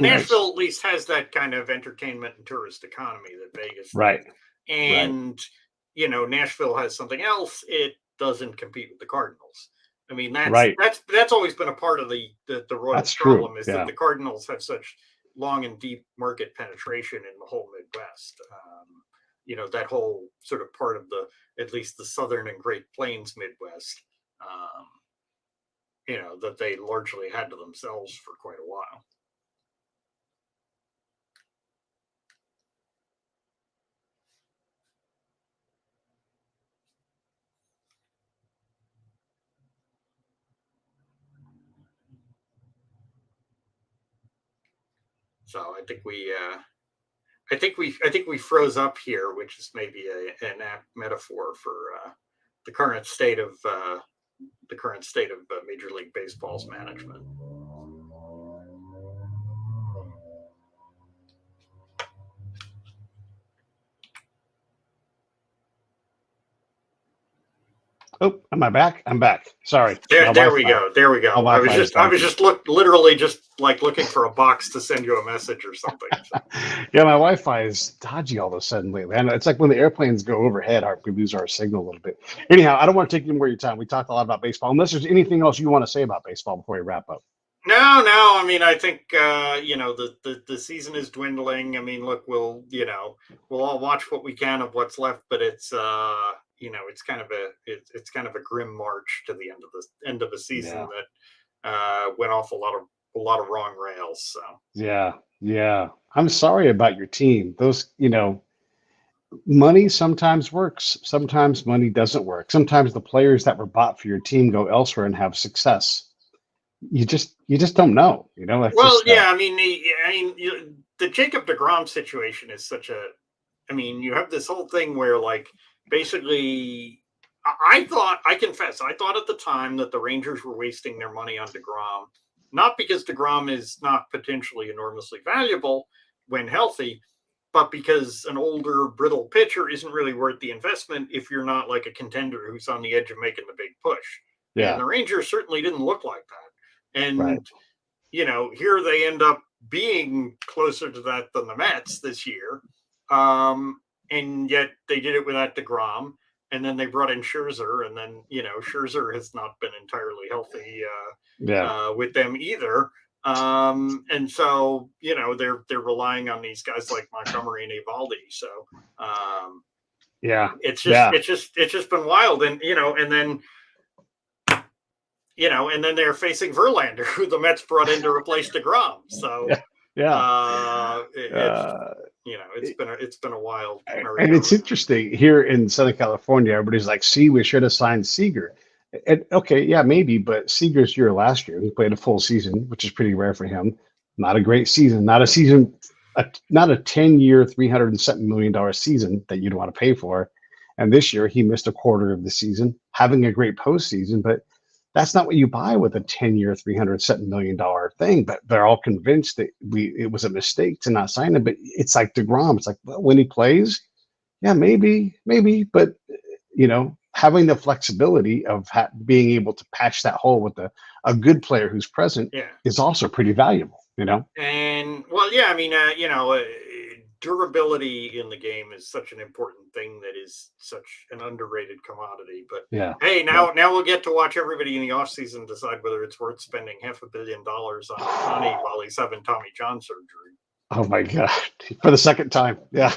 at least has that kind of entertainment and tourist economy that Vegas does. And Nashville has something else. It doesn't compete with the Cardinals. I mean, that's always been a part of the Royals' problem, is that the Cardinals have such long and deep market penetration in the whole Midwest. That whole sort of part of at least the Southern and Great Plains Midwest. That they largely had to themselves for quite a while. So I think we froze up here, which is maybe an apt metaphor for the current state of Major League Baseball's management. Oh, am I back? I'm back. Sorry. There we go. I was just literally looking for a box to send you a message or something. So. Yeah, my Wi-Fi is dodgy all of a sudden lately. I know it's like when the airplanes go overhead, we lose our signal a little bit. Anyhow, I don't want to take any more of your time. We talked a lot about baseball. Unless there's anything else you want to say about baseball before we wrap up. No. I mean, I think the season is dwindling. I mean, look, we'll all watch what we can of what's left, but it's it's kind of a grim march to the end of a season that went off a lot of wrong rails. So yeah. I'm sorry about your team. Those money sometimes works. Sometimes money doesn't work. Sometimes the players that were bought for your team go elsewhere and have success. You just don't know. I mean, the Jacob deGrom situation is such a. I mean, you have this whole thing where like. Basically, I confess, I thought at the time that the Rangers were wasting their money on deGrom, not because deGrom is not potentially enormously valuable when healthy, but because an older, brittle pitcher isn't really worth the investment if you're not like a contender who's on the edge of making the big push. Yeah. And the Rangers certainly didn't look like that. And, here they end up being closer to that than the Mets this year. And yet they did it without deGrom, and then they brought in Scherzer, and then Scherzer has not been entirely healthy with them either. And so, they're relying on these guys like Montgomery and Evaldi. So, Yeah. it's just been wild. And then they're facing Verlander, who the Mets brought in to replace DeGrom. So, it's been a wild. And it's interesting here in Southern California. Everybody's like, "See, we should have signed Seager." And okay, yeah, maybe, but Seager's year last year, he played a full season, which is pretty rare for him. Not a great season, not a 10-year, $300 season that you'd want to pay for. And this year, he missed a quarter of the season, having a great postseason, but that's not what you buy with a 10-year, $307 million thing. But they're all convinced that it was a mistake to not sign him. But it's like DeGrom. It's like, well, when he plays, yeah, maybe, but having the flexibility of being able to patch that hole with a good player who's present is also pretty valuable. And well, yeah, I mean, durability in the game is such an important thing that is such an underrated commodity. But hey, now we'll get to watch everybody in the offseason decide whether it's worth spending $500 million on Ohtani while he's having Tommy John surgery. Oh my God, for the second time. Yeah.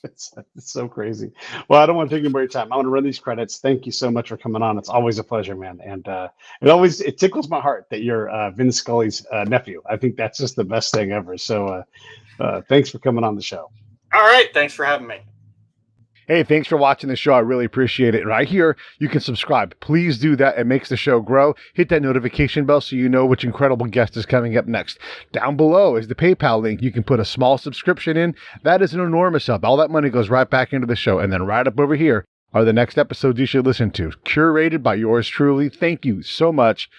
It's so crazy. Well, I don't want to take any more of your time. I want to run these credits. Thank you so much for coming on. It's always a pleasure, man. And it tickles my heart that you're Vin Scully's nephew. I think that's just the best thing ever. So thanks for coming on the show. All right. Thanks for having me. Hey, thanks for watching the show. I really appreciate it. Right here, you can subscribe. Please do that. It makes the show grow. Hit that notification bell so you know which incredible guest is coming up next. Down below is the PayPal link. You can put a small subscription in. That is an enormous help. All that money goes right back into the show. And then right up over here are the next episodes you should listen to, curated by yours truly. Thank you so much